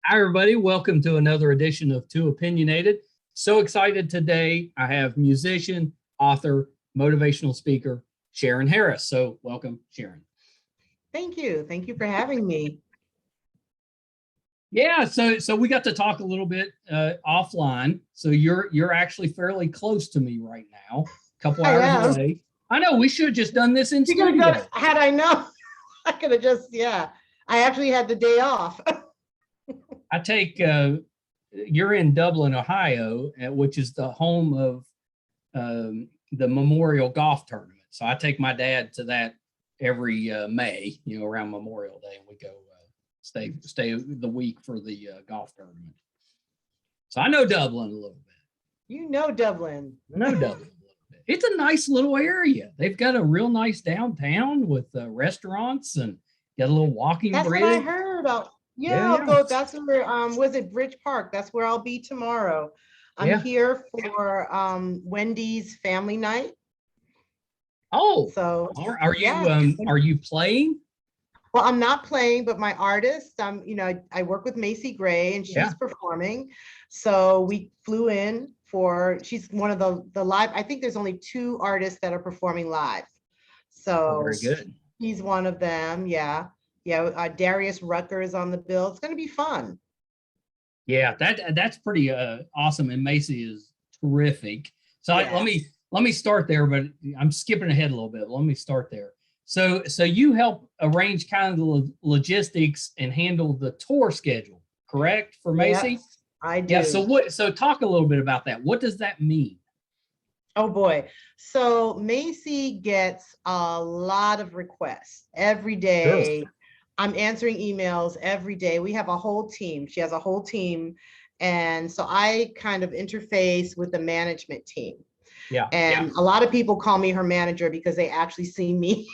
Hi, everybody. Welcome to another edition of Too Opinionated. So excited today. I have musician, author, motivational speaker, Charyn Harris. So welcome, Charyn. Thank you. Thank you for having me. Yeah, so we got to talk a little bit offline. So you're actually fairly close to me right now, a couple hours away. I know we should have just done this in studio. Had I known, I could have just, I actually had the day off. I take, you're in Dublin, Ohio, which is the home of the Memorial Golf Tournament. So I take my dad to that every May, around Memorial Day, and we go stay the week for the golf tournament. So I know Dublin a little bit. You know Dublin. I know Dublin a little bit. It's a nice little area. They've got a real nice downtown with restaurants and got a little walking bridge. That's what I heard about. Yeah, I'll go. That's where was it Bridge Park? That's where I'll be tomorrow. I'm here for Wendy's family night. Oh, so are you playing? Well, I'm not playing, but my artist, I work with Macy Gray and she's performing. So we flew in she's one of the live, I think there's only 2 artists that are performing live. So very good. He's one of them. Yeah. Darius Rucker is on the bill. It's going to be fun. Yeah, that's pretty awesome, and Macy is terrific. So let me start there, but I'm skipping ahead a little bit. Let me start there. So you help arrange kind of the logistics and handle the tour schedule, correct, for Macy? Yes, I do. Yeah. So talk a little bit about that. What does that mean? Oh boy. So Macy gets a lot of requests every day. Sure. I'm answering emails every day. We have a whole team. She has a whole team. And so I kind of interface with the management team. Yeah. And a lot of people call me her manager because they actually see me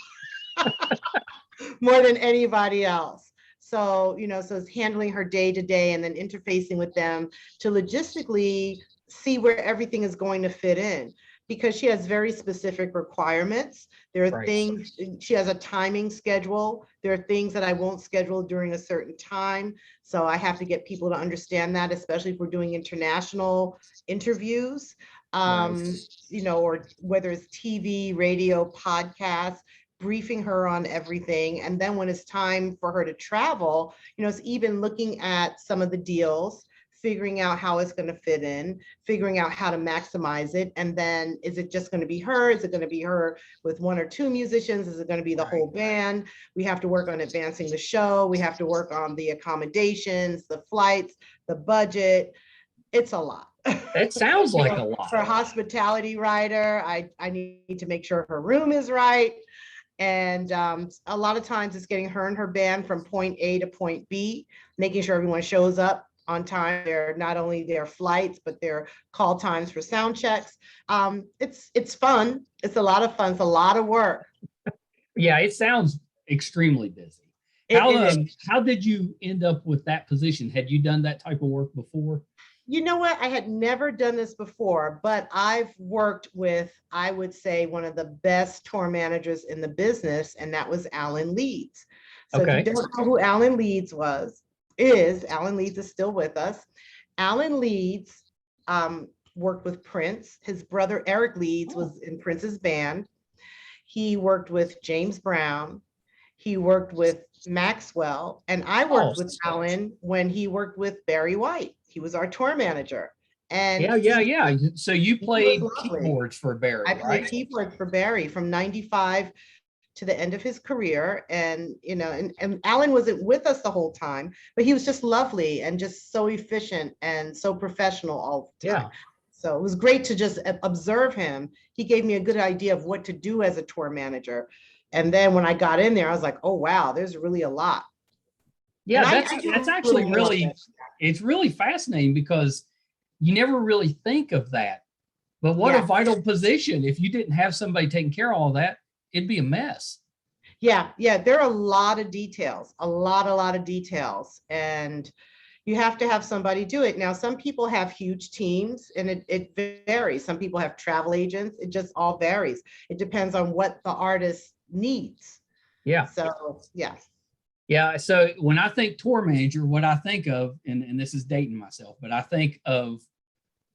more than anybody else. So, so it's handling her day to day and then interfacing with them to logistically see where everything is going to fit in, because she has very specific requirements. There are things, she has a timing schedule. There are things that I won't schedule during a certain time. So I have to get people to understand that, especially if we're doing international interviews, or whether it's TV, radio, podcasts, briefing her on everything. And then when it's time for her to travel, it's even looking at some of the deals, figuring out how it's going to fit in, figuring out how to maximize it. And then is it just going to be her? Is it going to be her with 1 or 2 musicians? Is it going to be the whole band? We have to work on advancing the show. We have to work on the accommodations, the flights, the budget. It's a lot. It sounds like a lot. For a hospitality writer, I need to make sure her room is right. And a lot of times it's getting her and her band from point A to point B, making sure everyone shows up on time. They're not only their flights, but their call times for sound checks. It's fun. It's a lot of fun. It's a lot of work. Yeah, it sounds extremely busy. How did you end up with that position? Had you done that type of work before? You know what? I had never done this before, but I've worked with, I would say, one of the best tour managers in the business, and that was Alan Leeds. So if you don't know who Alan Leeds Alan Leeds is still with us. Alan Leeds worked with Prince. His brother Eric Leeds was in Prince's band. He worked with James Brown. He worked with Maxwell, and I worked with Alan when he worked with Barry White. He was our tour manager. And yeah. So you played keyboards for Barry, I played keyboards for Barry from 95 to the end of his career. And, and Alan wasn't with us the whole time, but he was just lovely and just so efficient and so professional all the time. Yeah. So it was great to just observe him. He gave me a good idea of what to do as a tour manager. And then when I got in there, I was like, oh, wow, there's really a lot. Yeah, that's actually really, it's really fascinating because you never really think of that. But what a vital position. If you didn't have somebody taking care of all that, it'd be a mess. Yeah, there are a lot of details, a lot of details. And you have to have somebody do it. Now, some people have huge teams and it varies. Some people have travel agents. It just all varies. It depends on what the artist needs. Yeah. So, yeah. Yeah. So when I think tour manager, what I think of, and this is dating myself, but I think of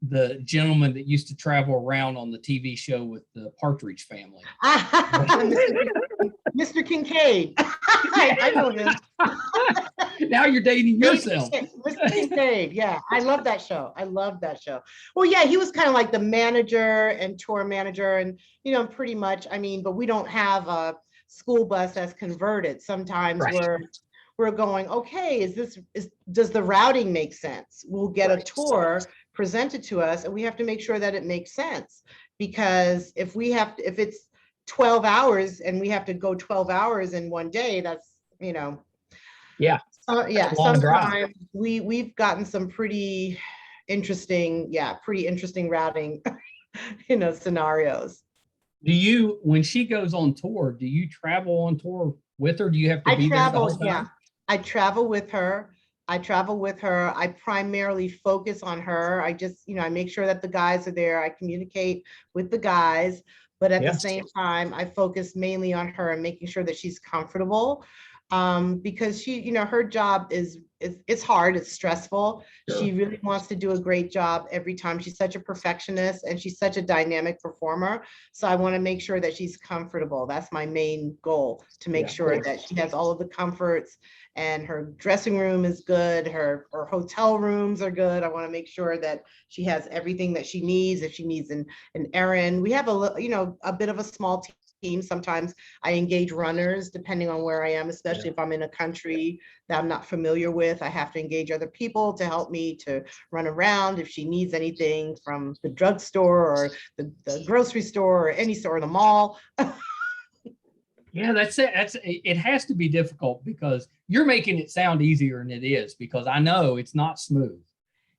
the gentleman that used to travel around on the TV show with the Partridge Family. Mr. Kincaid. I know him. Now you're dating yourself. Mr. Kincaid. Yeah, I love that show. I love that show. Well, yeah, he was kind of like the manager and tour manager, and pretty much. I mean, but we don't have a school bus that's converted. Sometimes we're going, okay, does the routing make sense? We'll get a tour presented to us, and we have to make sure that it makes sense, because if it's 12 hours and we have to go 12 hours in one day, that's sometimes we've gotten some pretty interesting routing scenarios. When she goes on tour, do you travel on tour with her? Do you have to be there the whole time? Yeah, I travel with her. I primarily focus on her. I just, I make sure that the guys are there. I communicate with the guys, but at the same time, I focus mainly on her and making sure that she's comfortable. Because she, her job it's hard, it's stressful. Sure. She really wants to do a great job every time. She's such a perfectionist and she's such a dynamic performer. So I want to make sure that she's comfortable. That's my main goal, to make sure that she has all of the comforts and her dressing room is good. Her hotel rooms are good. I want to make sure that she has everything that she needs. If she needs an errand, we have a bit of a small team. Sometimes I engage runners depending on where I am, especially if I'm in a country that I'm not familiar with. I have to engage other people to help me to run around if she needs anything from the drugstore or the grocery store or any store, the mall. Yeah, that's it. It has to be difficult, because you're making it sound easier than it is, because I know it's not smooth.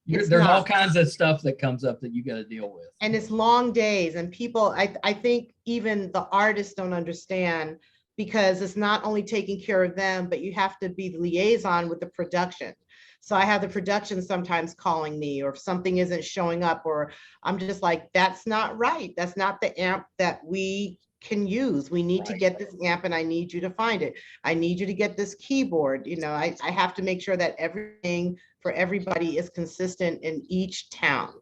There's all kinds of stuff that comes up that you got to deal with. And it's long days, and people, I think even the artists don't understand, because it's not only taking care of them, but you have to be the liaison with the production. So I have the production sometimes calling me, or if something isn't showing up, or I'm just like, that's not right. That's not the amp that we can use. We need to get this amp, and I need you to find it. I need you to get this keyboard. I have to make sure that everything for everybody is consistent in each town.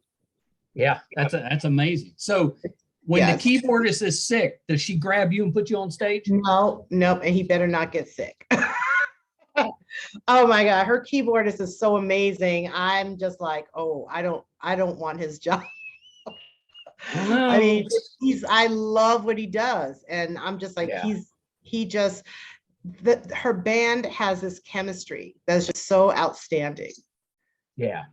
Yeah, that's amazing. So when the keyboardist is sick, does she grab you and put you on stage? No, and he better not get sick. Oh my God, her keyboardist is so amazing. I'm just like, oh, I don't want his job. I mean, I love what he does, and I'm just like, her band has this chemistry that's just so outstanding. Yeah,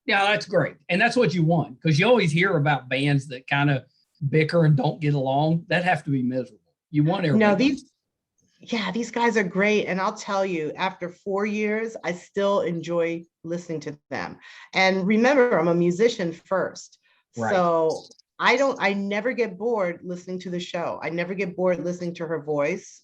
that's great, and that's what you want, because you always hear about bands that kind of bicker and don't get along. That have to be miserable. You want everybody. No, these guys are great, and I'll tell you, after 4 years, I still enjoy listening to them. And remember, I'm a musician first, so I never get bored listening to the show. I never get bored listening to her voice.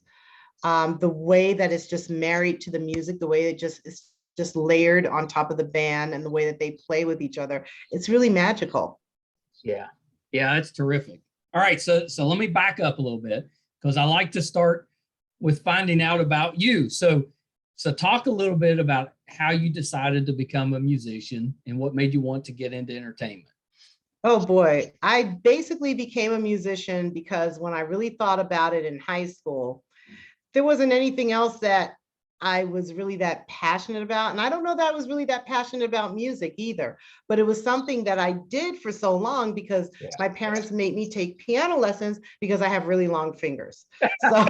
The way that it's just married to the music, the way it is just layered on top of the band, and the way that they play with each other, it's really magical. Yeah, it's terrific. All right, so let me back up a little bit, because I like to start with finding out about you. So talk a little bit about how you decided to become a musician and what made you want to get into entertainment. Oh boy, I basically became a musician because when I really thought about it in high school, there wasn't anything else that I was really that passionate about. And I don't know that I was really that passionate about music either, but it was something that I did for so long because my parents made me take piano lessons because I have really long fingers. So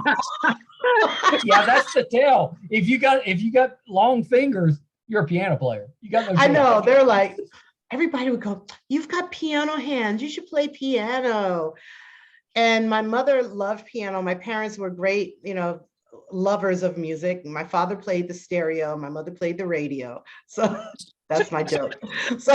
yeah, that's the tell. If you got long fingers, you're a piano player. You got no. I know, they're like, everybody would go, "You've got piano hands, you should play piano." And my mother loved piano. My parents were great, lovers of music. My father played the stereo, my mother played the radio. So that's my joke. But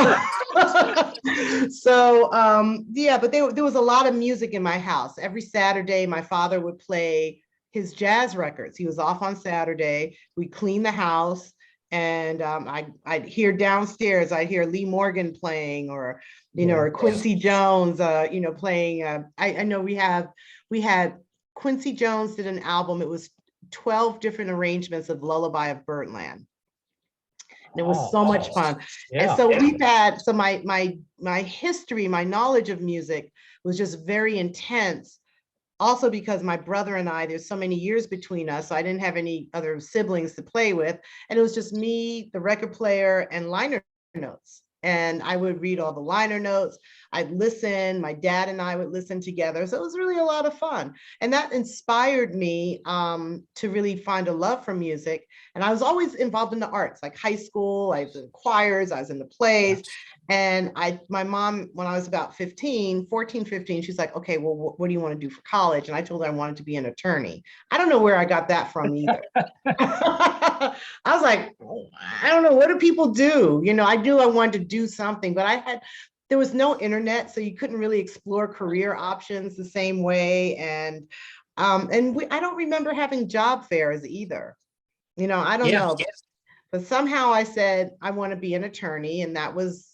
there was a lot of music in my house. Every Saturday, my father would play his jazz records. He was off on Saturday. We'd clean the house. And I'd hear downstairs, I'd hear Lee Morgan playing, or or Quincy Jones, playing. I know we had Quincy Jones did an album. It was 12 different arrangements of Lullaby of Birdland. And it was so much fun. Yeah. And so we've had, so my history, my knowledge of music was just very intense. Also because my brother and I, there's so many years between us, so I didn't have any other siblings to play with. And it was just me, the record player, and liner notes. And I would read all the liner notes. I'd listen. My dad and I would listen together. So it was really a lot of fun. And that inspired me to really find a love for music. And I was always involved in the arts, like high school. I was in choirs, I was in the plays. And my mom, when I was about 14, 15, she's like, okay, well, what do you want to do for college? And I told her I wanted to be an attorney. I don't know where I got that from either. I was like, I don't know, what do people do? You know, I wanted to do something, but there was no internet, so you couldn't really explore career options the same way. And I don't remember having job fairs either. You know, I don't know, but somehow I said, I want to be an attorney, and that was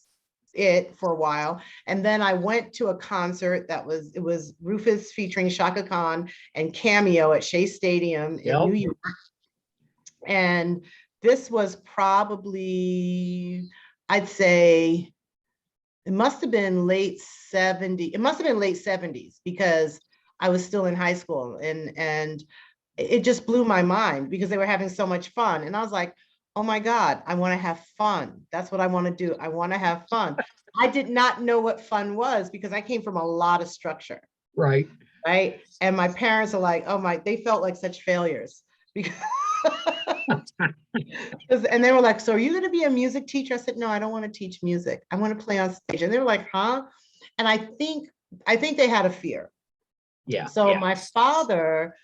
it for a while. And then I went to a concert it was Rufus featuring Shaka Khan and Cameo at Shea Stadium in New York. And this was probably, I'd say, it must have been late 70s because I was still in high school, and it just blew my mind because they were having so much fun. And I was like, oh my God, I want to have fun. That's what I want to do. I want to have fun. I did not know what fun was because I came from a lot of structure. Right. And my parents are like, they felt like such failures because and they were like, so are you going to be a music teacher? I said, no, I don't want to teach music. I want to play on stage. And they were like, huh? And I think they had a fear. Yeah. So my father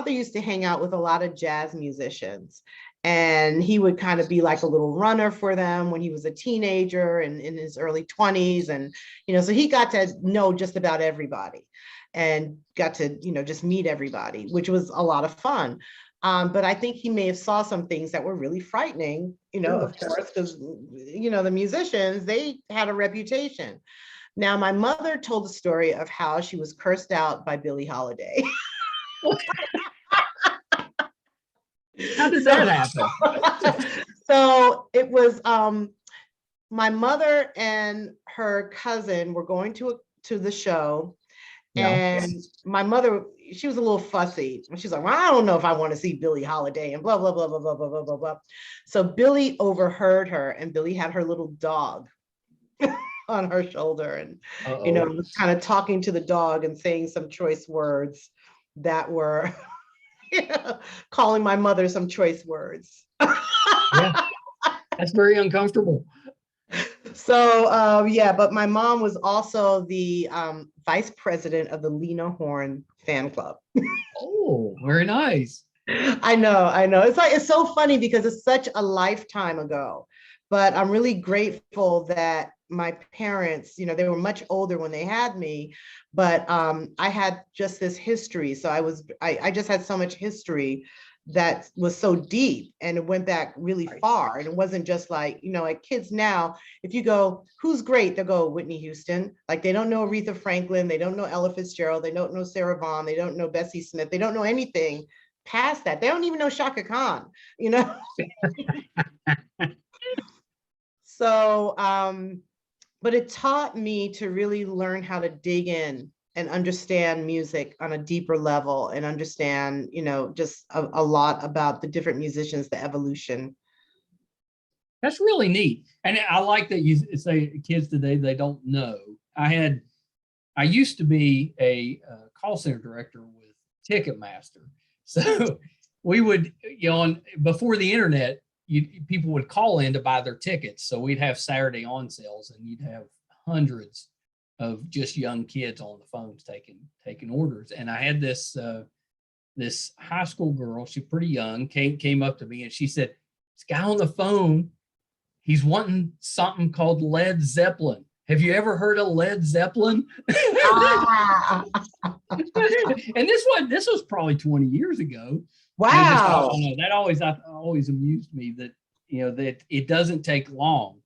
used to hang out with a lot of jazz musicians, and he would kind of be like a little runner for them when he was a teenager and in his early 20s. And, you know, so he got to know just about everybody and got to, you know, just meet everybody, which was a lot of fun. But I think he may have saw some things that were really frightening, you know, of course, because, you know, the musicians, they had a reputation. Now, my mother told the story of how she was cursed out by Billie Holiday. How did that happen? So it was my mother and her cousin were going to the show. And my mother, she was a little fussy. She's like, well, I don't know if I want to see Billie Holiday and blah, blah, blah, blah, blah, blah, blah, blah, blah. So Billie overheard her, and Billie had her little dog on her shoulder and, you know, was kind of talking to the dog and saying some choice words that were, you know, calling my mother some choice words. Yeah, that's very uncomfortable. So, but my mom was also the vice president of the Lena Horne fan club. Oh, very nice. I know. It's so funny because it's such a lifetime ago, but I'm really grateful that my parents, you know, they were much older when they had me, but I had just this history. So I just had so much history that was so deep, and it went back really far. And it wasn't just like, you know, like kids now, if you go, who's great? They'll go Whitney Houston. Like they don't know Aretha Franklin. They don't know Ella Fitzgerald. They don't know Sarah Vaughan. They don't know Bessie Smith. They don't know anything past that. They don't even know Shaka Khan, you know? So, but it taught me to really learn how to dig in and understand music on a deeper level and understand, you know, just a lot about the different musicians, the evolution. That's really neat. And I like that you say kids today, they don't know. I used to be a call center director with Ticketmaster. So we would, you know, before the internet, people would call in to buy their tickets. So we'd have Saturday on sales, and you'd have hundreds of just young kids on the phones taking orders. And I had this high school girl, she's pretty young, came up to me and she said, this guy on the phone, he's wanting something called Led Zeppelin. Have you ever heard of Led Zeppelin? And this was probably 20 years ago. Wow. That always amused me that, you know, that it doesn't take long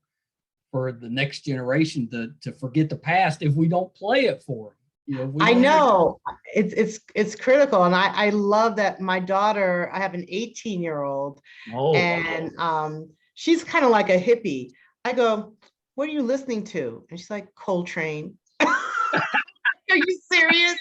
for the next generation to forget the past if we don't play it for them. I know it's critical. And I love that my daughter, I have an 18-year-old, and she's kind of like a hippie. I go, what are you listening to? And she's like, Coltrane. Are you serious?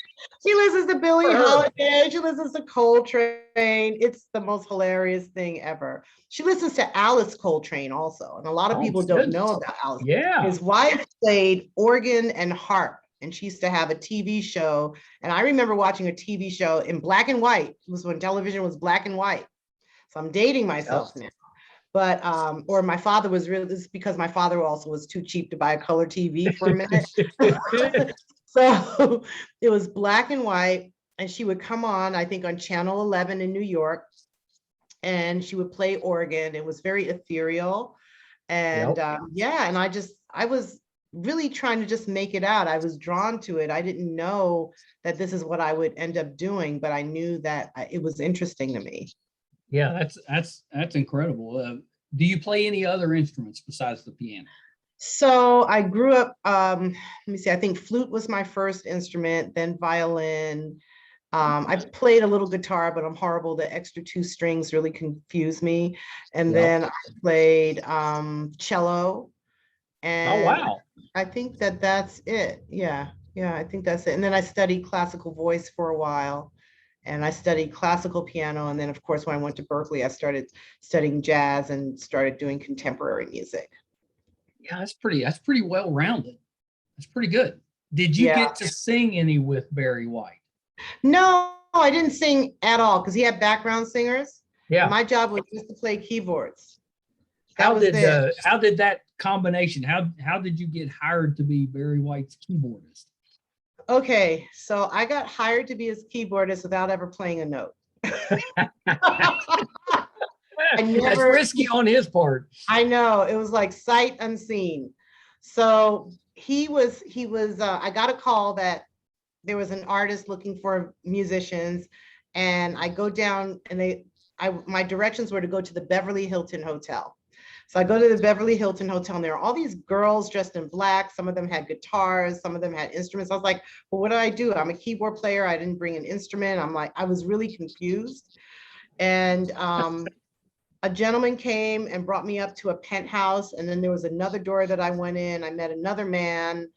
She listens to Billie Holiday. She listens to Coltrane. It's the most hilarious thing ever. She listens to Alice Coltrane also. And a lot of people don't know about Alice. Yeah. His wife played organ and harp, and she used to have a TV show. And I remember watching a TV show in black and white. It was when television was black and white. So I'm dating myself now. But, or my father was really, this is because my father also was too cheap to buy a color TV for a minute. So it was black and white, and she would come on, I think on Channel 11 in New York, and she would play organ. It was very ethereal. And yeah, and I was really trying to just make it out. I was drawn to it. I didn't know that this is what I would end up doing, but I knew that it was interesting to me. Yeah, that's incredible. Do you play any other instruments besides the piano? So I grew up, let me see, I think flute was my first instrument, then violin. I played a little guitar, but I'm horrible. The extra 2 strings really confuse me. And then I played cello. And I think that's it. Yeah, I think that's it. And then I studied classical voice for a while. And I studied classical piano. And then, of course, when I went to Berklee, I started studying jazz and started doing contemporary music. Yeah, that's pretty well-rounded. That's pretty good. Did you get to sing any with Barry White? No, I didn't sing at all because he had background singers. Yeah. My job was just to play keyboards. How did that combination, how did you get hired to be Barry White's keyboardist? Okay, so I got hired to be his keyboardist without ever playing a note. That's risky on his part. I know, it was like sight unseen. So he was I got a call that there was an artist looking for musicians, and I go down, and my directions were to go to the Beverly Hilton Hotel. So I go to the Beverly Hilton Hotel, and there are all these girls dressed in black. Some of them had guitars, some of them had instruments. I was like, well, what do I do? I'm a keyboard player. I didn't bring an instrument. I was really confused. And a gentleman came and brought me up to a penthouse. And then there was another door that I went in. I met another man,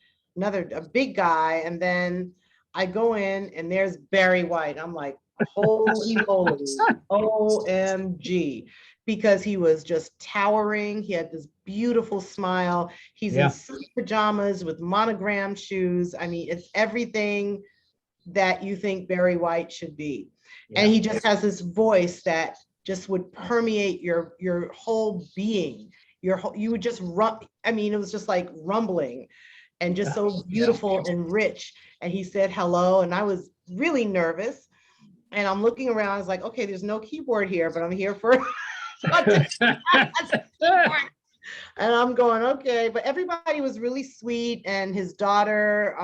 a big guy. And then I go in, and there's Barry White. I'm like, holy moly, OMG. Because he was just towering. He had this beautiful smile. He's in silk pajamas with monogram shoes. I mean, it's everything that you think Barry White should be. Yeah. And he just has this voice that just would permeate your whole being. You would just I mean, it was just like rumbling and just so beautiful and rich. And he said hello, and I was really nervous. And I'm looking around, I was like, okay, there's no keyboard here, but I'm here for and I'm going, okay, but everybody was really sweet. And his daughter,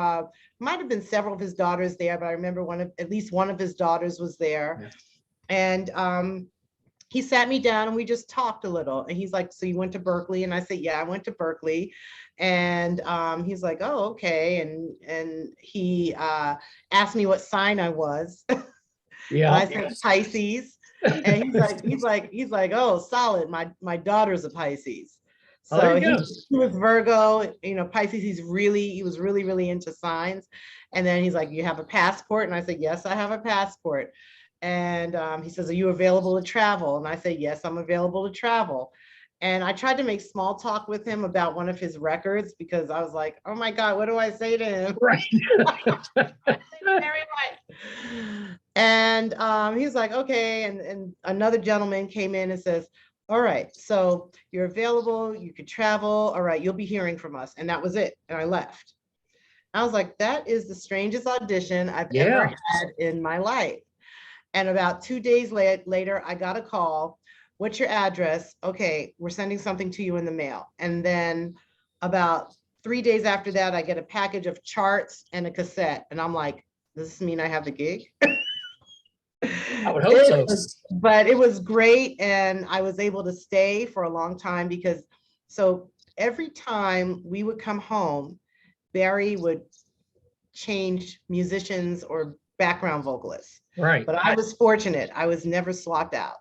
might have been several of his daughters there, but I remember at least one of his daughters was there. And he sat me down, and we just talked a little. And he's like, so you went to Berklee? And I said, yeah, I went to Berklee. And he's like, oh, okay. And he asked me what sign I was. Yeah, I said Pisces. And he's like, oh, solid. My daughter's a Pisces. So he was Virgo, Pisces. He was really, really into signs. And then he's like, you have a passport? And I said, yes, I have a passport. And he says, are you available to travel? And I say, yes, I'm available to travel. And I tried to make small talk with him about one of his records, because I was like, oh my God, what do I say to him? Right. And he's like, okay. And another gentleman came in and says, all right, so you're available, you could travel. All right, you'll be hearing from us. And that was it. And I left. I was like, that is the strangest audition I've ever had in my life. And about 2 days later, I got a call. What's your address? Okay, we're sending something to you in the mail. And then about 3 days after that, I get a package of charts and a cassette. And I'm like, does this mean I have the gig? I would hope so. But it was great. And I was able to stay for a long time, because so every time we would come home, Barry would change musicians or background vocalists. Right. But I was fortunate. I was never swapped out.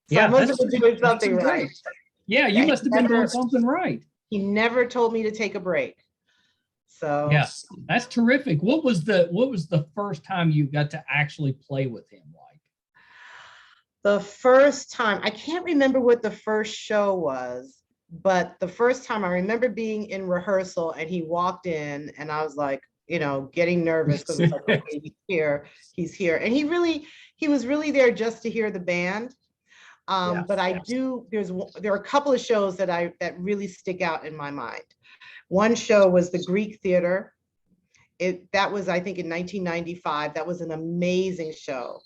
So Yeah, I must have been doing something right. Yeah, you must have been doing something right. He never told me to take a break. So yeah, that's terrific. What was the first time you got to actually play with him like? The first time, I can't remember what the first show was, but the first time I remember being in rehearsal and he walked in and I was like, you know, getting nervous because it's like, okay, he's here. And he was really there just to hear the band. But there are a couple of shows that really stick out in my mind. One show was the Greek Theater. That was, I think, in 1995. That was an amazing show.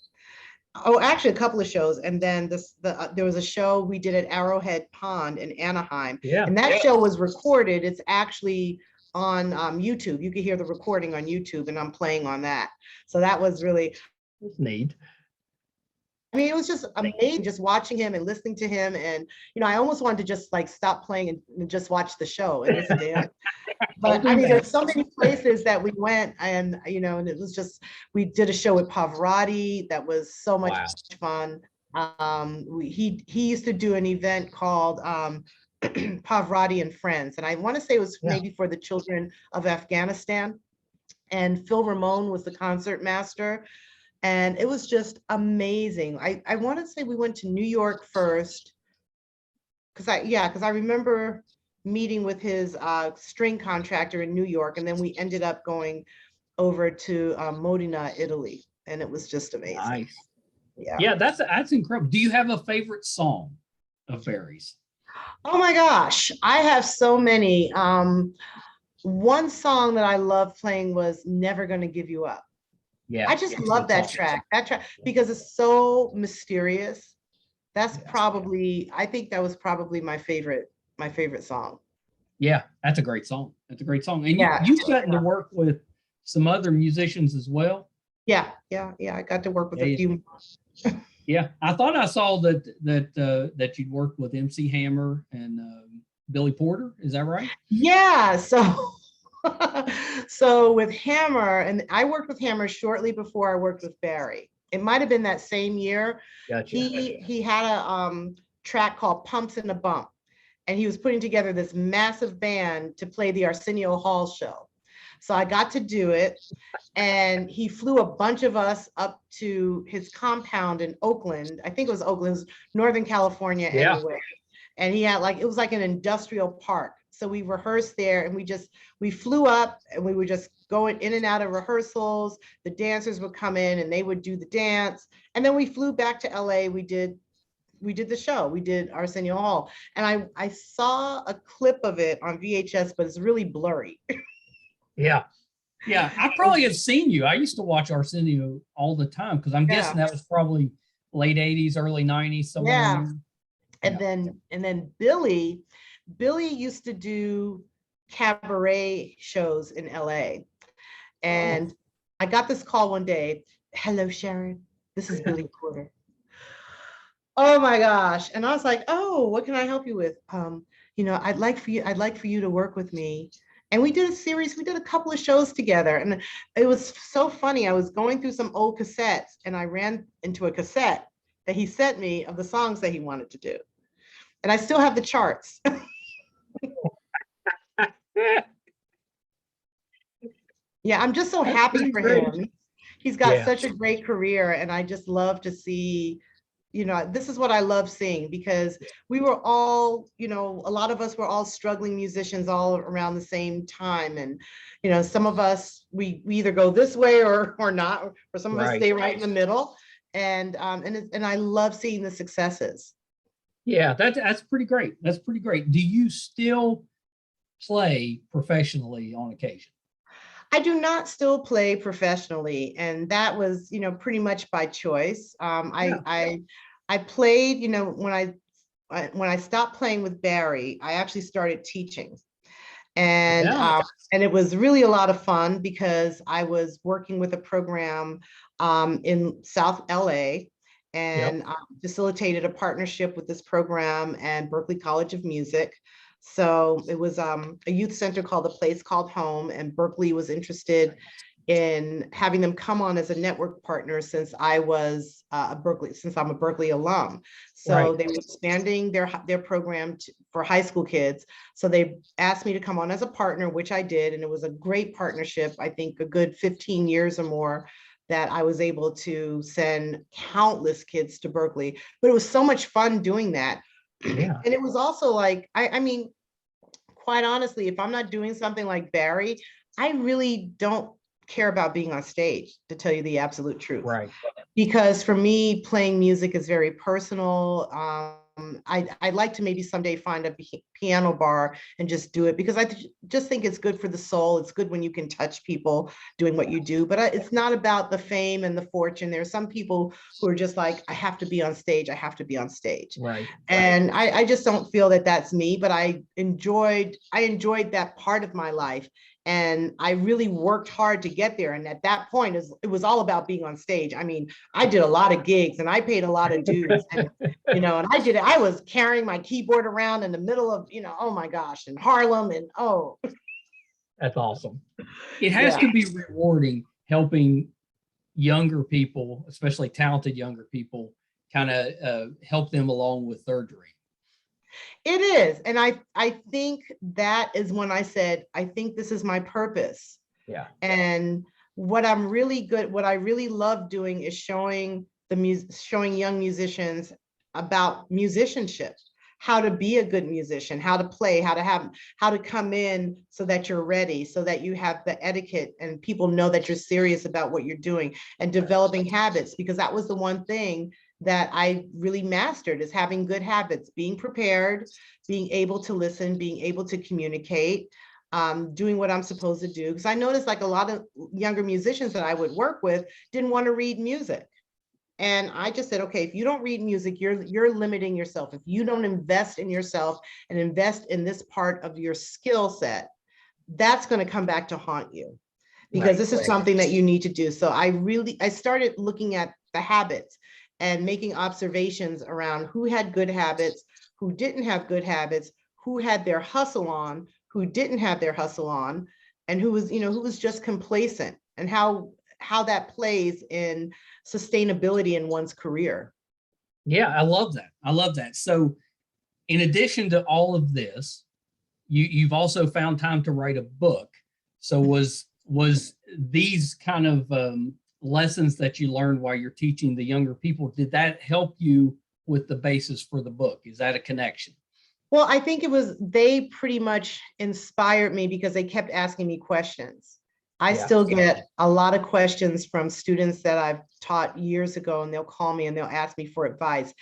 Oh, actually, a couple of shows. And then there was a show we did at Arrowhead Pond in Anaheim. Yeah. And that show was recorded. It's actually on YouTube. You can hear the recording on YouTube, and I'm playing on that. So that was really neat. I mean, it was just amazing just watching him and listening to him. And, you know, I almost wanted to just like stop playing and just watch the show and listen to him. But I mean, there's so many places that we went and, you know, and it was just, we did a show with Pavarotti that was so much fun. He used to do an event called Pavarotti and Friends. And I want to say it was maybe for the children of Afghanistan. And Phil Ramone was the concert master. And it was just amazing. I want to say we went to New York first, because I remember meeting with his string contractor in New York, and then we ended up going over to Modena, Italy, and it was just amazing. Nice. Yeah, that's incredible. Do you have a favorite song of Barry's? Oh my gosh, I have so many. One song that I love playing was "Never Gonna Give You Up." Yeah, I just love that track. Because it's so mysterious. That's probably, I think that was probably my favorite song. Yeah, that's a great song. That's a great song. And you've gotten to work with some other musicians as well. Yeah. I got to work with a few. Yeah, I thought I saw that you'd worked with MC Hammer and Billy Porter. Is that right? Yeah. So with Hammer, and I worked with Hammer shortly before I worked with Barry. It might have been that same year. Gotcha. He had a track called Pumps in a Bump, and he was putting together this massive band to play the Arsenio Hall show. So I got to do it, and he flew a bunch of us up to his compound in Oakland. I think it was Oakland, it was Northern California anyway. And he had it was like an industrial park. So we rehearsed there, and we flew up, and we were just going in and out of rehearsals. The dancers would come in and they would do the dance. And then we flew back to LA. We did the show. We did Arsenio Hall. And I saw a clip of it on VHS, but it's really blurry. Yeah. I probably have seen you. I used to watch Arsenio all the time, because I'm guessing that was probably late 80s, early 90s, somewhere. Yeah. And then Billy used to do cabaret shows in LA. And I got this call one day. "Hello, Charyn. This is Billy Porter." Oh my gosh. And I was like, "Oh, what can I help you with?" You know, I'd like for you to work with me. And we did a couple of shows together. And it was so funny. I was going through some old cassettes, and I ran into a cassette that he sent me of the songs that he wanted to do. And I still have the charts. Yeah, I'm just so happy for him. He's got such a great career, and I just love to see, you know, this is what I love seeing, because we were all, you know, a lot of us were all struggling musicians all around the same time. And, you know, some of us, we either go this way or not, or some of us stay right in the middle. And I love seeing the successes. Yeah, that's pretty great. That's pretty great. Do you still play professionally on occasion? I do not still play professionally, and that was, you know, pretty much by choice. I played, you know, when I stopped playing with Barry, I actually started teaching, and it was really a lot of fun, because I was working with a program in South LA, and facilitated a partnership with this program and Berklee College of Music. So it was a youth center called The Place Called Home, and Berklee was interested in having them come on as a network partner since I was since I'm a Berklee alum. So Right. they were expanding their program for high school kids. So they asked me to come on as a partner, which I did. And it was a great partnership. I think a good 15 years or more that I was able to send countless kids to Berklee. But it was so much fun doing that. Yeah. And it was also like, I mean, quite honestly, if I'm not doing something like Barry, I really don't care about being on stage, to tell you the absolute truth. Right. Because for me, playing music is very personal. I'd like to maybe someday find a piano bar and just do it, because I just think it's good for the soul. It's good when you can touch people doing what you do, but it's not about the fame and the fortune. There are some people who are just like, I have to be on stage. I have to be on stage. Right. And I just don't feel that that's me, but I enjoyed that part of my life. And I really worked hard to get there. And at that point, it was all about being on stage. I mean, I did a lot of gigs and I paid a lot of dues. And, and I was carrying my keyboard around in the middle of, oh my gosh, in Harlem. And That's awesome. It has to be rewarding helping younger people, especially talented younger people, kind of help them along with their dream. It is. And I think that is when I said, I think this is my purpose. Yeah. And what I really love doing is showing young musicians about musicianship, how to be a good musician, how to play, how to come in so that you're ready, so that you have the etiquette and people know that you're serious about what you're doing, and developing habits, because that was the one thing that I really mastered, is having good habits, being prepared, being able to listen, being able to communicate, doing what I'm supposed to do. Because I noticed like a lot of younger musicians that I would work with didn't want to read music. And I just said, okay, if you don't read music, you're limiting yourself. If you don't invest in yourself and invest in this part of your skill set, that's going to come back to haunt you, because this is something that you need to do. So I started looking at the habits and making observations around who had good habits, who didn't have good habits, who had their hustle on, who didn't have their hustle on, and who was just complacent, and how that plays in sustainability in one's career. Yeah, I love that. So in addition to all of this, you've also found time to write a book. So was these kind of lessons that you learned while you're teaching the younger people, did that help you with the basis for the book? Is that a connection? Well, I think they pretty much inspired me, because they kept asking me questions. I still get a lot of questions from students that I've taught years ago, and they'll call me and they'll ask me for advice.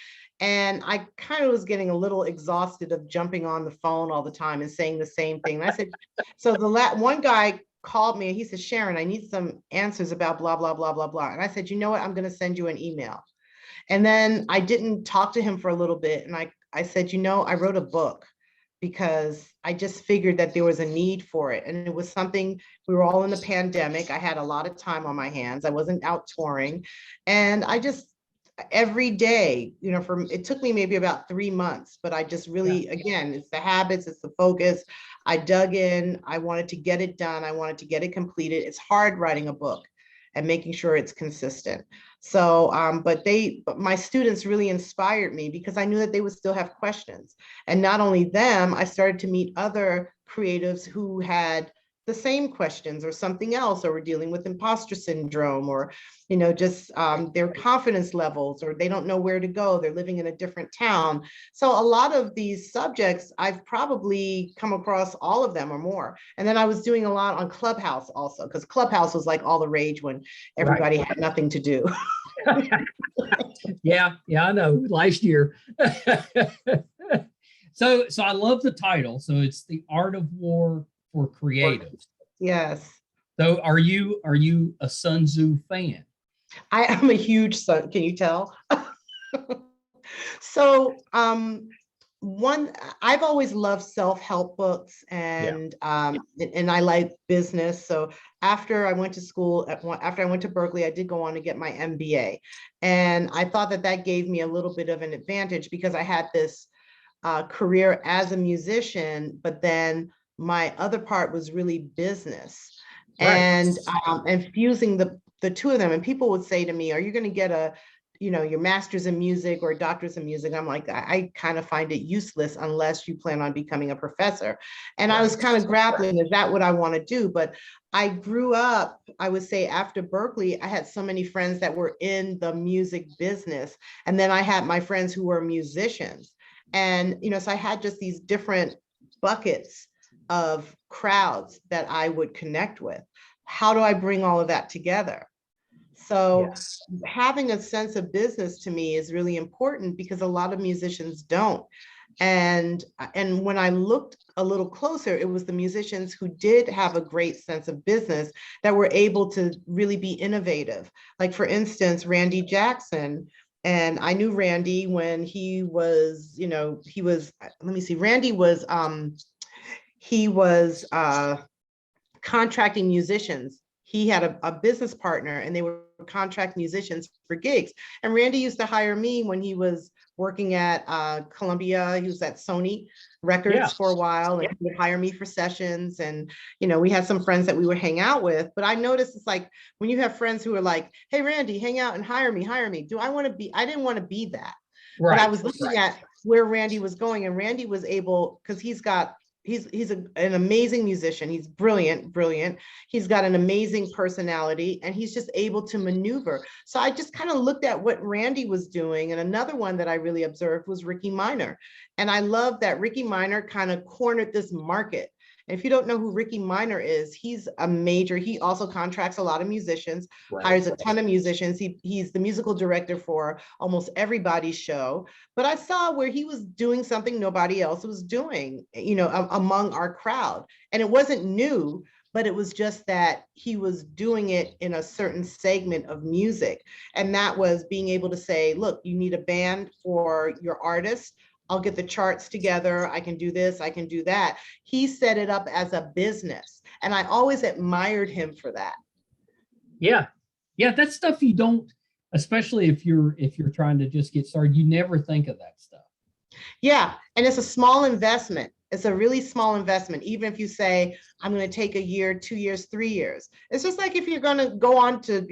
And I kind of was getting a little exhausted of jumping on the phone all the time and saying the same thing. And I said, so one guy called me and he said, Charyn, I need some answers about blah, blah, blah, blah, blah. And I said, you know what, I'm going to send you an email. And then I didn't talk to him for a little bit. And I said, I wrote a book because I just figured that there was a need for it. And it was something, we were all in the pandemic. I had a lot of time on my hands. I wasn't out touring. And I just, every day, it took me maybe about 3 months, but I just really, again, it's the habits, it's the focus. I dug in, I wanted to get it done. I wanted to get it completed. It's hard writing a book and making sure it's consistent. So, but my students really inspired me, because I knew that they would still have questions. And not only them, I started to meet other creatives who had the same questions or something else, or were dealing with imposter syndrome, or, just their confidence levels, or they don't know where to go. They're living in a different town. So a lot of these subjects, I've probably come across all of them or more. And then I was doing a lot on Clubhouse also, because Clubhouse was like all the rage when everybody had nothing to do. Yeah, I know. Last year. So I love the title. So it's The Art of War for Creatives. Yes. So are you a Sun Tzu fan? I am a huge Sun. Can you tell? So I've always loved self-help books, and I like business. So after I went to Berklee, I did go on to get my MBA, and I thought that gave me a little bit of an advantage, because I had this career as a musician, but then my other part was really business. Right. And fusing the two of them. And people would say to me, are you going to get your master's in music or a doctorate in music? I'm like, I kind of find it useless unless you plan on becoming a professor. And I was kind of grappling, is that what I want to do? But I grew up, I would say after Berklee, I had so many friends that were in the music business. And then I had my friends who were musicians. And, so I had just these different buckets of crowds that I would connect with. How do I bring all of that together? So having a sense of business to me is really important because a lot of musicians don't. And when I looked a little closer, it was the musicians who did have a great sense of business that were able to really be innovative. Like for instance, Randy Jackson. And I knew Randy when he was, Randy was, he was contracting musicians. He had a business partner and they were contract musicians for gigs. And Randy used to hire me when he was working at Columbia. He was at Sony Records for a while, and he would hire me for sessions. And, we had some friends that we would hang out with. But I noticed it's like when you have friends who are like, hey, Randy, hang out and hire me. I didn't want to be that. Right. But I was looking at where Randy was going, and Randy was able, because he's an amazing musician. He's brilliant. He's got an amazing personality, and he's just able to maneuver. So I just kind of looked at what Randy was doing. And another one that I really observed was Ricky Minor. And I love that Ricky Minor kind of cornered this market. And if you don't know who Ricky Minor is, he also contracts a lot of musicians, hires a ton of musicians. He's the musical director for almost everybody's show. But I saw where he was doing something nobody else was doing, among our crowd. And it wasn't new, but it was just that he was doing it in a certain segment of music. And that was being able to say, look, you need a band for your artist. I'll get the charts together. I can do this, I can do that. He set it up as a business. And I always admired him for that. Yeah. That's stuff you don't, especially if you're trying to just get started, you never think of that stuff. Yeah. And it's a small investment. It's a really small investment. Even if you say, I'm going to take a year, 2 years, 3 years. It's just like if you're going to go on to,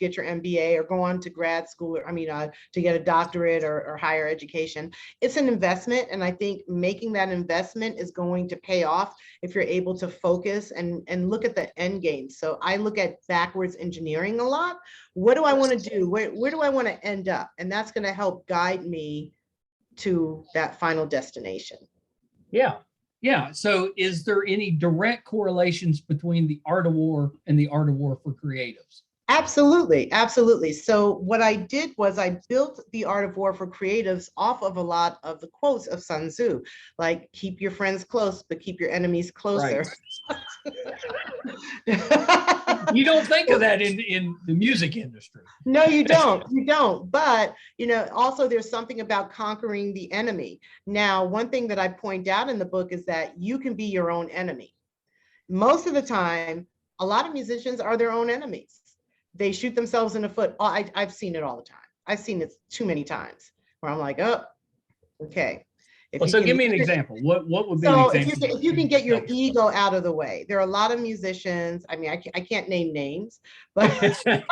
get your MBA or go on to grad school, to get a doctorate or higher education. It's an investment. And I think making that investment is going to pay off if you're able to focus and look at the end game. So I look at backwards engineering a lot. What do I want to do? Where do I want to end up? And that's going to help guide me to that final destination. Yeah. So is there any direct correlations between the art of war and the art of war for creatives? Absolutely. So what I did was I built the art of war for creatives off of a lot of the quotes of Sun Tzu, like keep your friends close, but keep your enemies closer. Right. You don't think of that in the music industry. No, you don't. But, also there's something about conquering the enemy. Now, one thing that I point out in the book is that you can be your own enemy. Most of the time, a lot of musicians are their own enemies. They shoot themselves in the foot. Oh, I've seen it all the time. I've seen it too many times where I'm like, oh, okay. So give me an example. What would be an example? If you can get your ego out of the way. There are a lot of musicians. I mean, I can't name names, but but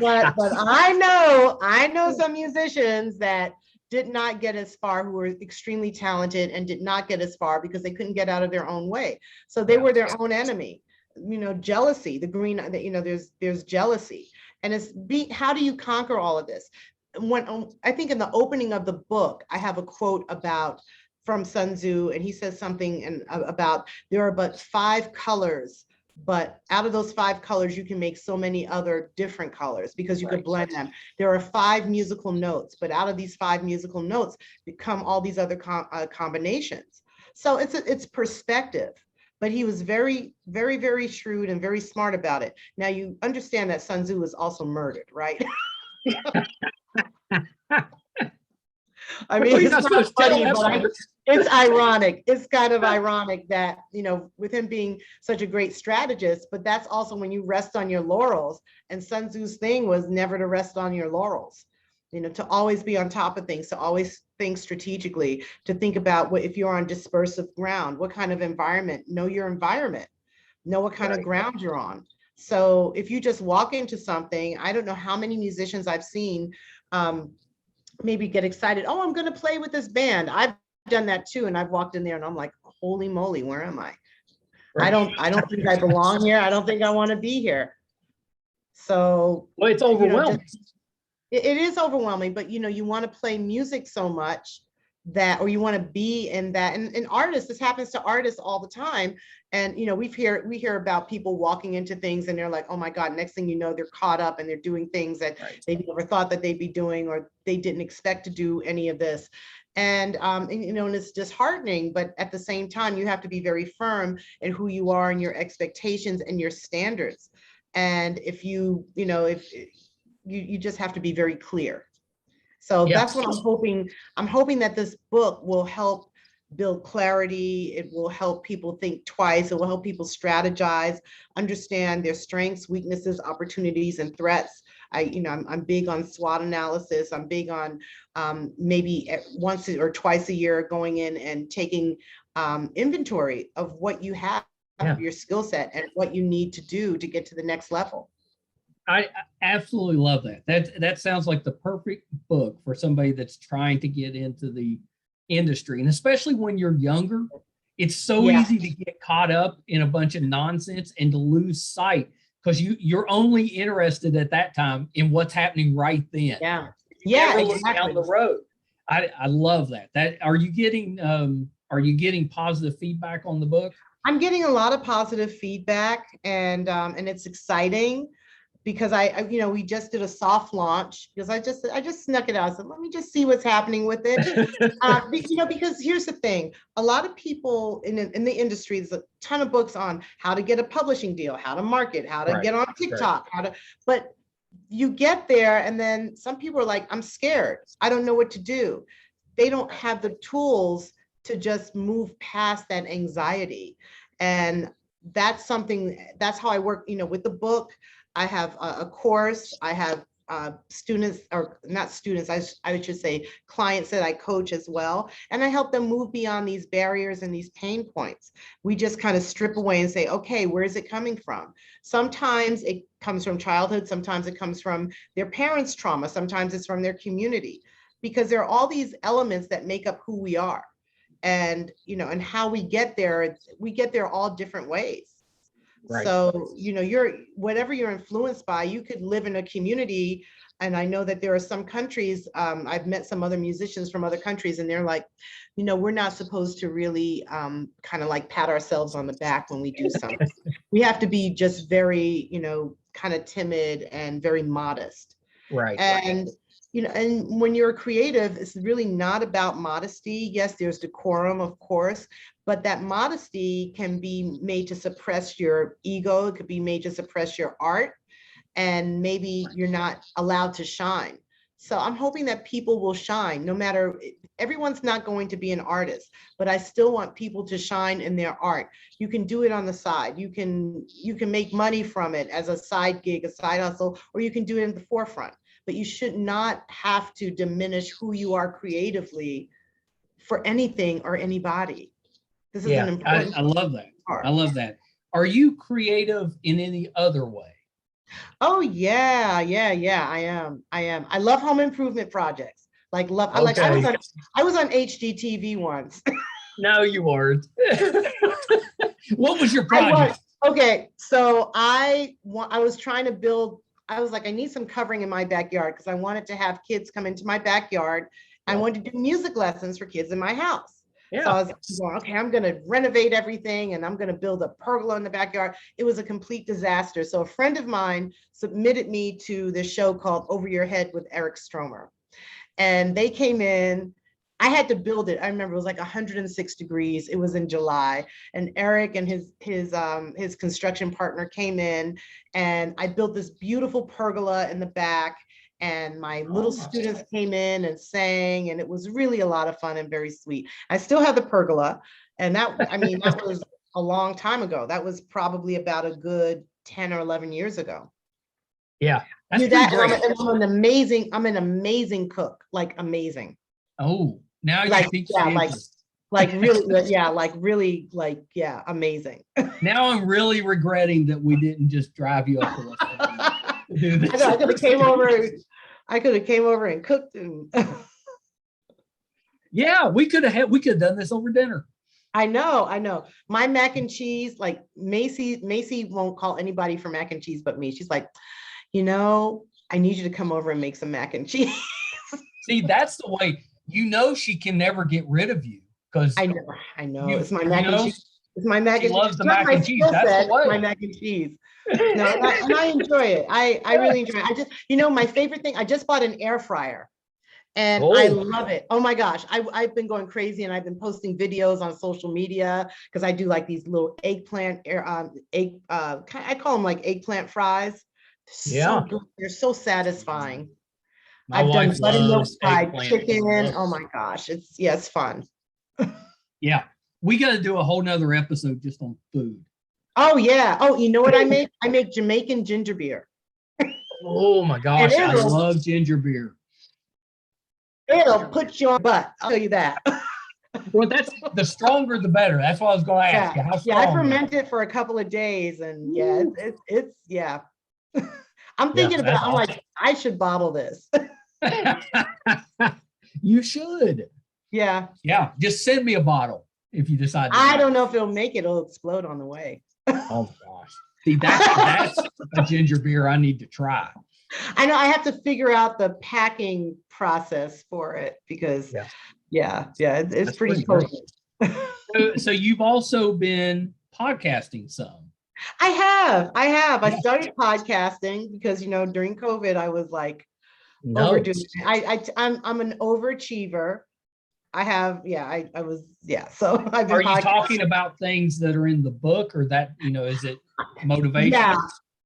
I know some musicians that did not get as far, who were extremely talented and did not get as far because they couldn't get out of their own way. So they were their own enemy. Jealousy, there's jealousy. And how do you conquer all of this? When I think in the opening of the book, I have a quote from Sun Tzu, and he says something about there are but 5 colors, but out of those 5 colors, you can make so many other different colors because you could blend them. There are 5 musical notes, but out of these 5 musical notes become all these other combinations. So it's perspective. But he was very, very, very shrewd and very smart about it. Now you understand that Sun Tzu was also murdered, right? I mean, it's not funny, but it's ironic. It's kind of ironic that, with him being such a great strategist, but that's also when you rest on your laurels. And Sun Tzu's thing was never to rest on your laurels, to always be on top of things, to always think strategically, to think about what if you're on dispersive ground, what kind of environment, know your environment, know what kind of ground you're on. So if you just walk into something, I don't know how many musicians I've seen maybe get excited. Oh, I'm going to play with this band. I've done that too. And I've walked in there and I'm like, holy moly, where am I? I don't think I belong here. I don't think I want to be here. So, well, it's overwhelming. It is overwhelming, but you want to play music so much that, or you want to be in that, and artists, this happens to artists all the time. And we hear about people walking into things and they're like, oh my God, next thing you know, they're caught up and they're doing things that they never thought that they'd be doing, or they didn't expect to do any of this. And it's disheartening, but at the same time, you have to be very firm in who you are and your expectations and your standards. And if you just have to be very clear. So that's what I'm hoping. I'm hoping that this book will help build clarity. It will help people think twice. It will help people strategize, understand their strengths, weaknesses, opportunities, and threats. I'm big on SWOT analysis. I'm big on maybe once or twice a year going in and taking inventory of what you have, your skill set, and what you need to do to get to the next level. I absolutely love that. That sounds like the perfect book for somebody that's trying to get into the industry. And especially when you're younger, it's so easy to get caught up in a bunch of nonsense and to lose sight, because you're only interested at that time in what's happening right then. Look down the road. I love that. Are you getting positive feedback on the book? I'm getting a lot of positive feedback, and it's exciting. Because we just did a soft launch, because I just snuck it out. I said, let me just see what's happening with it. Because here's the thing, a lot of people in the industry, there's a ton of books on how to get a publishing deal, how to market, how to get on TikTok, but you get there and then some people are like, I'm scared. I don't know what to do. They don't have the tools to just move past that anxiety. And that's how I work, with the book. I have a course. I have students, or not students, I should say clients that I coach as well. And I help them move beyond these barriers and these pain points. We just kind of strip away and say, okay, where is it coming from? Sometimes it comes from childhood. Sometimes it comes from their parents' trauma. Sometimes it's from their community, because there are all these elements that make up who we are. And, and how we get there all different ways. Right. So, whatever you're influenced by, you could live in a community. And I know that there are some countries, I've met some other musicians from other countries, and they're like, we're not supposed to really kind of like pat ourselves on the back when we do something. We have to be just very, kind of timid and very modest. Right. And, and when you're a creative, it's really not about modesty. Yes, there's decorum, of course, but that modesty can be made to suppress your ego. It could be made to suppress your art, and maybe you're not allowed to shine. So I'm hoping that people will shine, no matter, everyone's not going to be an artist, but I still want people to shine in their art. You can do it on the side. You can make money from it as a side gig, a side hustle, or you can do it in the forefront. But you should not have to diminish who you are creatively for anything or anybody. This is an important I love that. part. I love that. Are you creative in any other way? Oh yeah, I am. I love home improvement projects. I was on HGTV once. No, you weren't. What was your project? Okay, so I was trying to build. I was like, I need some covering in my backyard, because I wanted to have kids come into my backyard. I wanted to do music lessons for kids in my house. Yeah. So I was going, okay, I'm going to renovate everything, and I'm going to build a pergola in the backyard. It was a complete disaster. So a friend of mine submitted me to this show called Over Your Head with Eric Stromer. And they came in. I had to build it. I remember it was like 106 degrees. It was in July, and Eric and his construction partner came in, and I built this beautiful pergola in the back. And my little students came in and sang, and it was really a lot of fun and very sweet. I still have the pergola, and that was a long time ago. That was probably about a good 10 or 11 years ago. Yeah, that's great. I'm an amazing cook, like amazing. Oh, Now you Like, teach yeah, the like, interest. like really, yeah, like really, like, yeah, amazing. Now I'm really regretting that we didn't just drive you up to West Virginia to do this. I know, I could have came over. I could have came over and cooked and. Yeah, we could have done this over dinner. I know. My mac and cheese, like Macy won't call anybody for mac and cheese but me. She's like, I need you to come over and make some mac and cheese. See, that's the way, she can never get rid of you because I know. It's my mac and cheese. It's my mac and cheese. Loves the mac and cheese. That's the way. My mac and cheese. No, and I enjoy it. I really enjoy it. I just, my favorite thing, I just bought an air fryer. And I love it. Oh my gosh. I've been going crazy and I've been posting videos on social media because I do like these little eggplant, I call them like eggplant fries. Yeah. So good. They're so satisfying. I've done wife buttermilk loves fried eggplant. chicken. Oh my gosh. It's fun. Yeah. We got to do a whole nother episode just on food. Oh yeah. Oh, you know what I make? I make Jamaican ginger beer. Oh my gosh. I love ginger beer. It'll put you on butt. I'll tell you that. Well, that's the stronger the better. That's what I was going to ask you. How strong? Yeah, I ferment it for a couple of days, and it's yeah. I'm thinking about. I'm like, I should bottle this. You should. Yeah. Yeah. Just send me a bottle if you decide. I don't know if it'll make it. It'll explode on the way. Oh my gosh. See, that's a ginger beer I need to try. I know I have to figure out the packing process for it because it's pretty potent. So you've also been podcasting some. I have. I started podcasting because during COVID I was like overdoing it. I'm an overachiever. I have, I was, so I've been. Are you talking about things that are in the book, or that is it motivational? Yeah.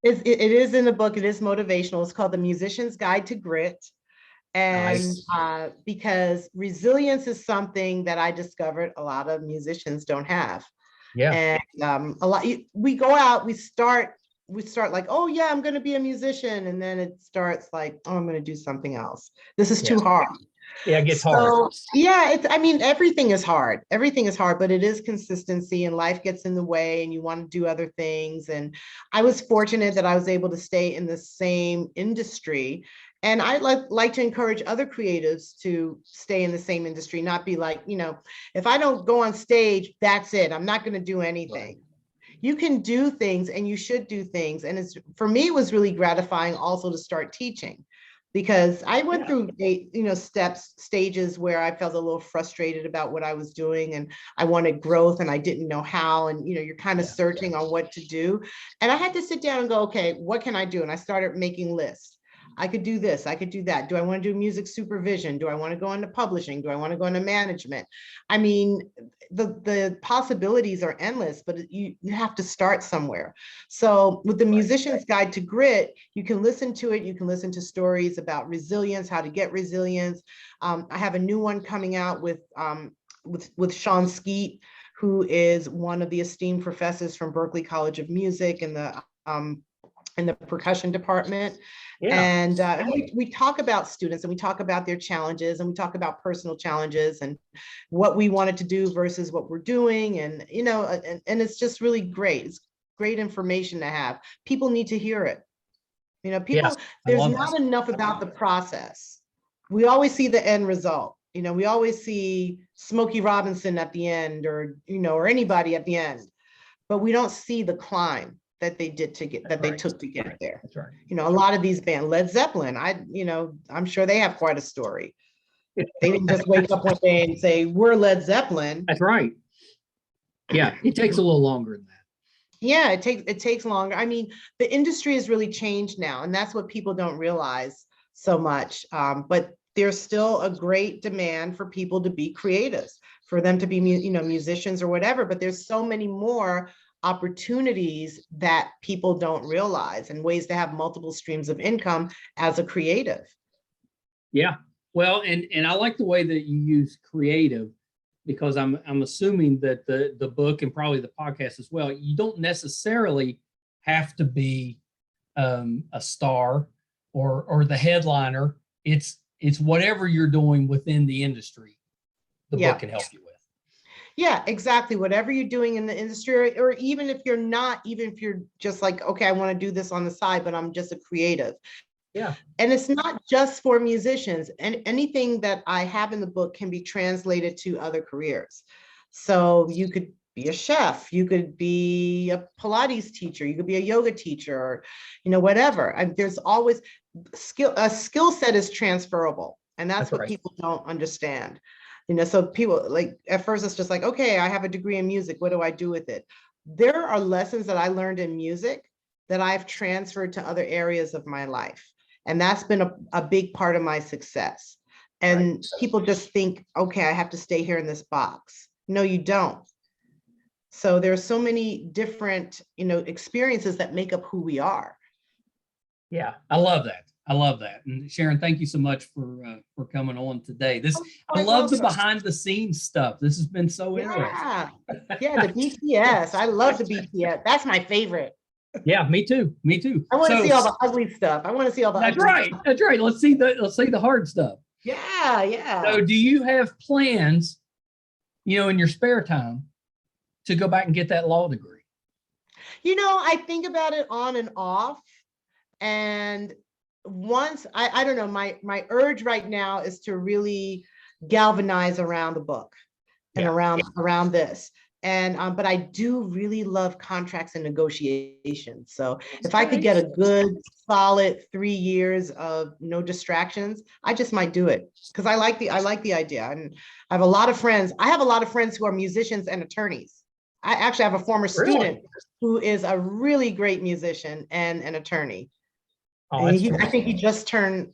It is in the book. It is motivational. It's called The Musician's Guide to Grit. And because resilience is something that I discovered a lot of musicians don't have. Yeah. And we go out, we start like, oh yeah, I'm going to be a musician. And then it starts like, oh, I'm going to do something else. This is too hard. Yeah, it gets hard. Yeah, everything is hard. Everything is hard, but it is consistency, and life gets in the way and you want to do other things. And I was fortunate that I was able to stay in the same industry. And I like to encourage other creatives to stay in the same industry, not be like, if I don't go on stage, that's it. I'm not going to do anything. Right. You can do things and you should do things. And for me, it was really gratifying also to start teaching. Because I went through, stages where I felt a little frustrated about what I was doing and I wanted growth and I didn't know how. And, you're kind of searching on what to do. And I had to sit down and go, okay, what can I do? And I started making lists. I could do this, I could do that. Do I want to do music supervision? Do I want to go into publishing? Do I want to go into management? I mean, the possibilities are endless, but you have to start somewhere. So with the Musician's Guide to Grit, you can listen to it. You can listen to stories about resilience, how to get resilience. I have a new one coming out with Sean Skeet, who is one of the esteemed professors from Berklee College of Music in the percussion department. Yeah. And we talk about students and we talk about their challenges and we talk about personal challenges and what we wanted to do versus what we're doing. And, and it's just really great. It's great information to have. People need to hear it. There's not enough about the process. We always see the end result. We always see Smokey Robinson at the end or anybody at the end, but we don't see the climb that they did to get they took to get there. That's right. A lot of these bands, Led Zeppelin, I'm sure they have quite a story. They didn't just wake up one day and say, we're Led Zeppelin. That's right. Yeah, it takes a little longer than that. Yeah, it takes longer. I mean, the industry has really changed now, and that's what people don't realize so much. But there's still a great demand for people to be creatives, for them to be musicians or whatever, but there's so many more opportunities that people don't realize and ways to have multiple streams of income as a creative. Yeah, well, and I like the way that you use creative, because I'm assuming that the book and probably the podcast as well, you don't necessarily have to be a star or the headliner. It's whatever you're doing within the industry. the Yeah. book can help you with. Yeah, exactly. Whatever you're doing in the industry, or even if you're not, even if you're just like, okay, I want to do this on the side, but I'm just a creative. Yeah. And it's not just for musicians, and anything that I have in the book can be translated to other careers. So you could be a chef, you could be a Pilates teacher, you could be a yoga teacher, or, whatever. There's always a skill set is transferable. And that's what right. people don't understand. So people like, at first it's just like, okay, I have a degree in music. What do I do with it? There are lessons that I learned in music that I've transferred to other areas of my life. And that's been a big part of my success. And Right. people just think, okay, I have to stay here in this box. No, you don't. So there are so many different, experiences that make up who we are. Yeah, I love that. I love that. And Charyn, thank you so much for coming on today. I love the behind the scenes stuff. This has been so interesting. Yeah, the BTS. I love the BTS. That's my favorite. Yeah, me too. Me too. I want to see all the ugly stuff. I want to see all the That's ugly right. stuff. That's right. Let's see the hard stuff. Yeah, yeah. So do you have plans, in your spare time to go back and get that law degree? I think about it on and off. And once I don't know, my urge right now is to really galvanize around the book and around this. And but I do really love contracts and negotiations. So if I could get a good solid 3 years of no distractions, I just might do it, because I like the idea. And I have a lot of friends. I have a lot of friends who are musicians and attorneys. I actually have a former student who is a really great musician and an attorney. Oh, I think he just turned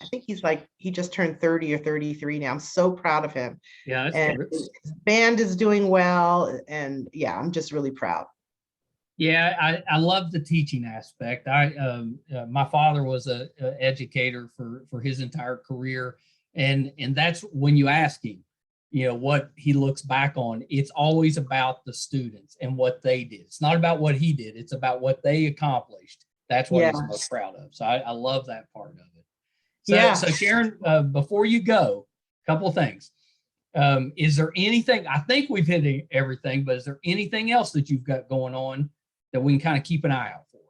30 or 33 now. I'm so proud of him. Yeah, that's and his band is doing well. And yeah, I'm just really proud. Yeah, I love the teaching aspect. My father was a educator for his entire career. And that's when you ask him, what he looks back on, it's always about the students and what they did. It's not about what he did. It's about what they accomplished. That's what he's most proud of. So I love that part of it. So Charyn, before you go, a couple of things. Is there anything, I think we've hit everything, but is there anything else that you've got going on that we can kind of keep an eye out for?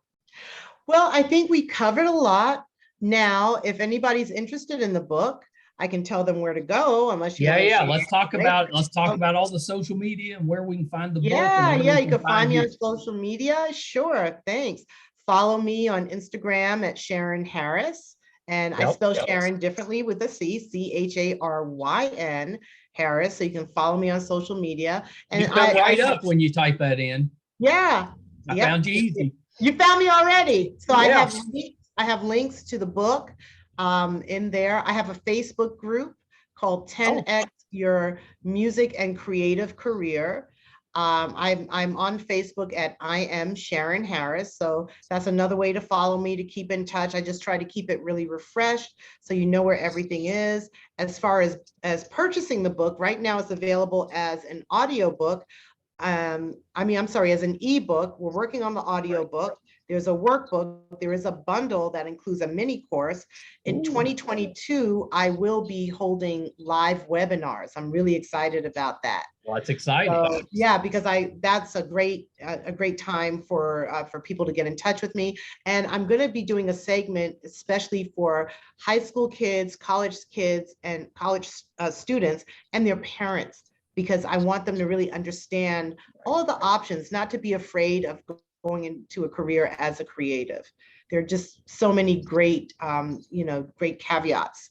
Well, I think we covered a lot. Now, if anybody's interested in the book, I can tell them where to go, unless you let's talk about all the social media and where we can find the book. Yeah, you can find me on social media. Sure, thanks. Follow me on Instagram at Charyn Harris. And I spell Charyn differently with a C, Charyn Harris. So you can follow me on social media. And you come right up when you type that in. Yeah. I found you easy. You found me already. So I have links to the book in there. I have a Facebook group called 10X Your Music and Creative Career. I'm on Facebook at I am Charyn Harris. So that's another way to follow me, to keep in touch. I just try to keep it really refreshed so you know where everything is. As far as purchasing the book, right now it's available as an audiobook. As an ebook. We're working on the audiobook. There's a workbook. There is a bundle that includes a mini course. In 2022, I will be holding live webinars. I'm really excited about that. Well, that's exciting. So, yeah, because that's a great time for people to get in touch with me. And I'm going to be doing a segment especially for high school kids, college kids, and college students and their parents, because I want them to really understand all of the options, not to be afraid of going into a career as a creative. There are just so many great, great caveats.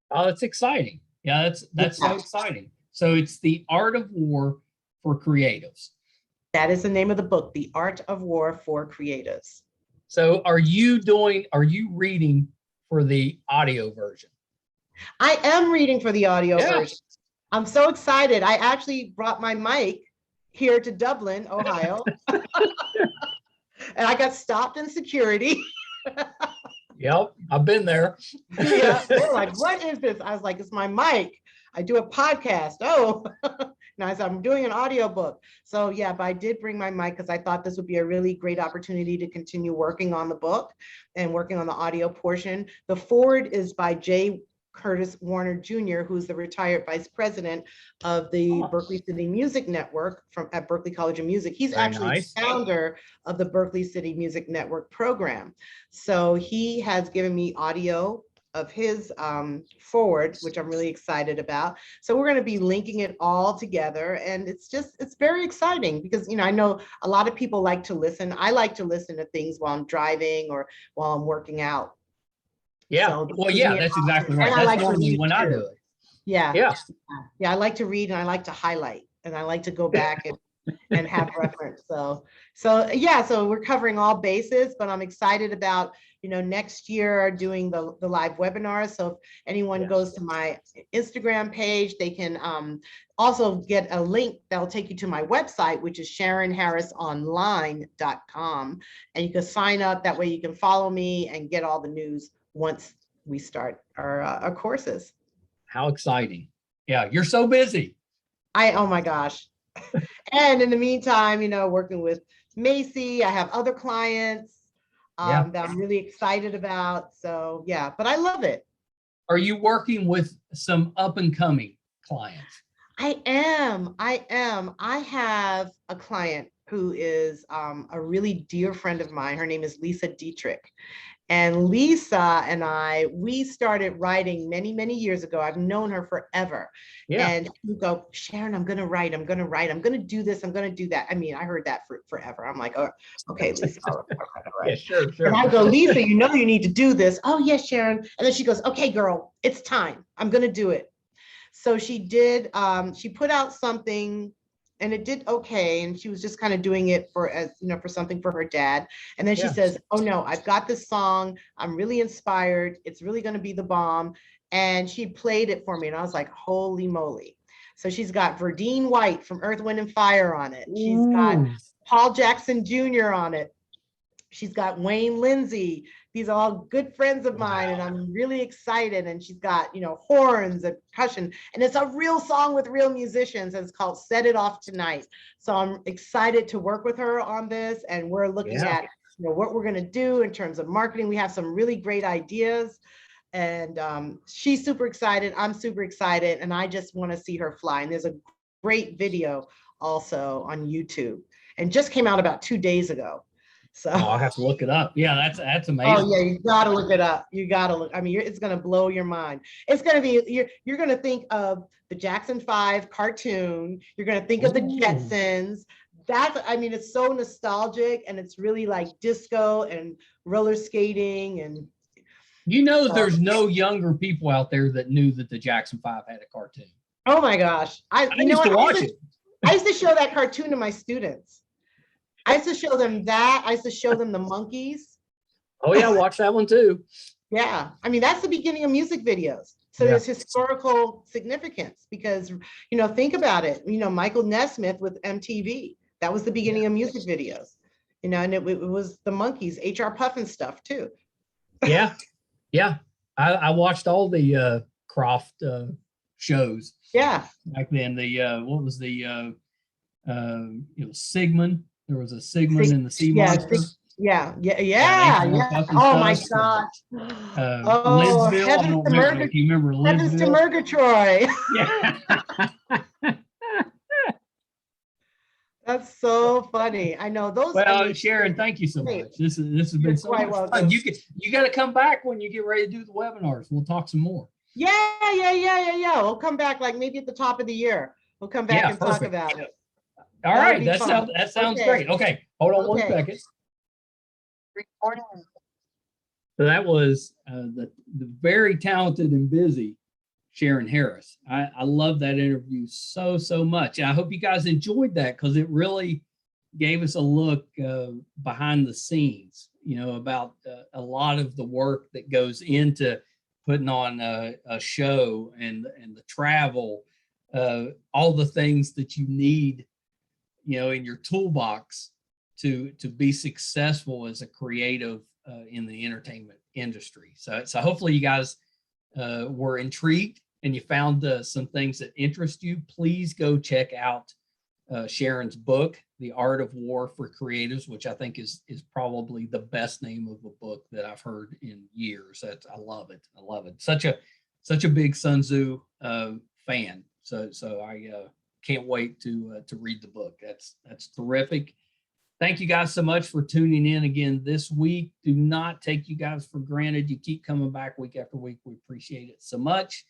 Oh, that's exciting. Yeah, that's so exciting. So it's The Art of War for Creatives. That is the name of the book, The Art of War for Creatives. So are you reading for the audio version? I am reading for the audio version. I'm so excited. I actually brought my mic here to Dublin, Ohio. And I got stopped in security. Yep, I've been there. Yeah, they're like, what is this? I was like, it's my mic. I do a podcast. Oh, and I said, I'm doing an audiobook. So yeah, but I did bring my mic because I thought this would be a really great opportunity to continue working on the book and working on the audio portion. The foreword is by Jay Curtis Warner Jr., who's the retired vice president of the Berklee City Music Network at Berklee College of Music. He's Very actually nice. the founder of the Berklee City Music Network program. So he has given me audio of his forward, which I'm really excited about. So we're going to be linking it all together. And it's very exciting because, I know a lot of people like to listen. I like to listen to things while I'm driving or while I'm working out. Yeah. So Well, yeah, that's exactly right. That's normally when I do it. Yeah. Yeah. Yeah. I like to read and I like to highlight and I like to go back and have reference. So yeah, so we're covering all bases, but I'm excited about, next year doing the live webinars. So if anyone goes to my Instagram page, they can also get a link that'll take you to my website, which is SharynHarrisOnline.com. And you can sign up. That way you can follow me and get all the news once we start our courses. How exciting. Yeah, you're so busy. Oh my gosh. And in the meantime, working with Macy, I have other clients that I'm really excited about. So yeah, but I love it. Are you working with some up and coming clients? I am. I have a client who is a really dear friend of mine. Her name is Lisa Dietrich. And Lisa and we started writing many, many years ago. I've known her forever. Yeah. And she would go, Charyn, I'm going to write. I'm going to do this. I'm going to do that. I mean, I heard that forever. I'm like, oh, okay, Lisa. All right. Yeah, sure. And I go, Lisa, you need to do this. Oh, yes, Charyn. And then she goes, okay, girl, it's time. I'm going to do it. So she did, she put out something and it did okay. And she was just kind of doing it for something for her dad. And then she says, oh no, I've got this song. I'm really inspired. It's really going to be the bomb. And she played it for me. And I was like, holy moly. So she's got Verdine White from Earth, Wind and Fire on it. She's got Paul Jackson Jr. on it. She's got Wayne Lindsay. These are all good friends of mine, and I'm really excited. And she's got, horns and percussion, and it's a real song with real musicians. And it's called Set It Off Tonight. So I'm excited to work with her on this, and we're looking at, what we're going to do in terms of marketing. We have some really great ideas, and she's super excited. I'm super excited, and I just want to see her fly. And there's a great video also on YouTube, and just came out about 2 days ago. So I'll have to look it up. Yeah, that's amazing. Oh yeah, you gotta look it up. You gotta look. I mean, it's gonna blow your mind. It's gonna be you're gonna think of the Jackson 5 cartoon. You're gonna think of the Jetsons. It's so nostalgic, and it's really like disco and roller skating and. There's no younger people out there that knew that the Jackson 5 had a cartoon. Oh my gosh, I used to watch it. I used to show that cartoon to my students. I used to show them that. I used to show them the monkeys. Oh yeah, watch that one too. Yeah, that's the beginning of music videos. So there's historical significance because, think about it. Michael Nesmith with MTV. That was the beginning of music videos. And it was the monkeys, HR Puffin stuff too. Yeah. I watched all the Croft shows. Yeah. Back then, what was the Sigmund. There was a Sigmund in the Sea Monster. Yeah. Oh my gosh. Lidsville. I don't remember if you remember Lidsville. Heavens to Murgatroyd. Yeah. That's so funny. I know those. Well, Charyn, thank you so much. This has been so much fun. You got to come back when you get ready to do the webinars. We'll talk some more. Yeah. We'll come back like maybe at the top of the year. We'll come back and talk about it. All right, that sounds great. Okay, hold on 1 second. Recording. So that was the very talented and busy Charyn Harris. I love that interview so much. And I hope you guys enjoyed that because it really gave us a look behind the scenes, about a lot of the work that goes into putting on a show and the travel, all the things that you need in your toolbox to be successful as a creative in the entertainment industry. So hopefully you guys were intrigued and you found some things that interest you. Please go check out Charyn's book, The Art of War for Creatives, which I think is probably the best name of a book that I've heard in years. I love it. Such such a big Sun Tzu fan. So I can't wait to read the book. That's terrific. Thank you guys so much for tuning in again this week. Do not take you guys for granted. You keep coming back week after week. We appreciate it so much.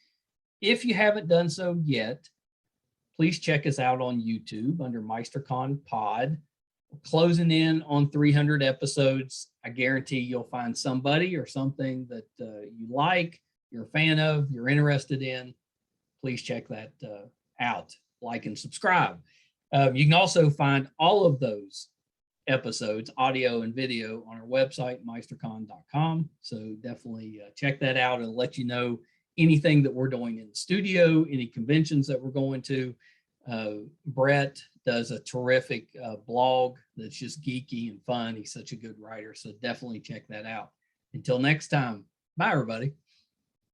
If you haven't done so yet, please check us out on YouTube under MeisterCon Pod. We're closing in on 300 episodes. I guarantee you'll find somebody or something that you like, you're a fan of, you're interested in. Please check that out, like and subscribe. You can also find all of those episodes, audio and video, on our website, meistercon.com. So definitely check that out and let you know anything that we're doing in the studio, any conventions that we're going to. Brett does a terrific blog that's just geeky and fun. He's such a good writer. So definitely check that out. Until next time, bye everybody.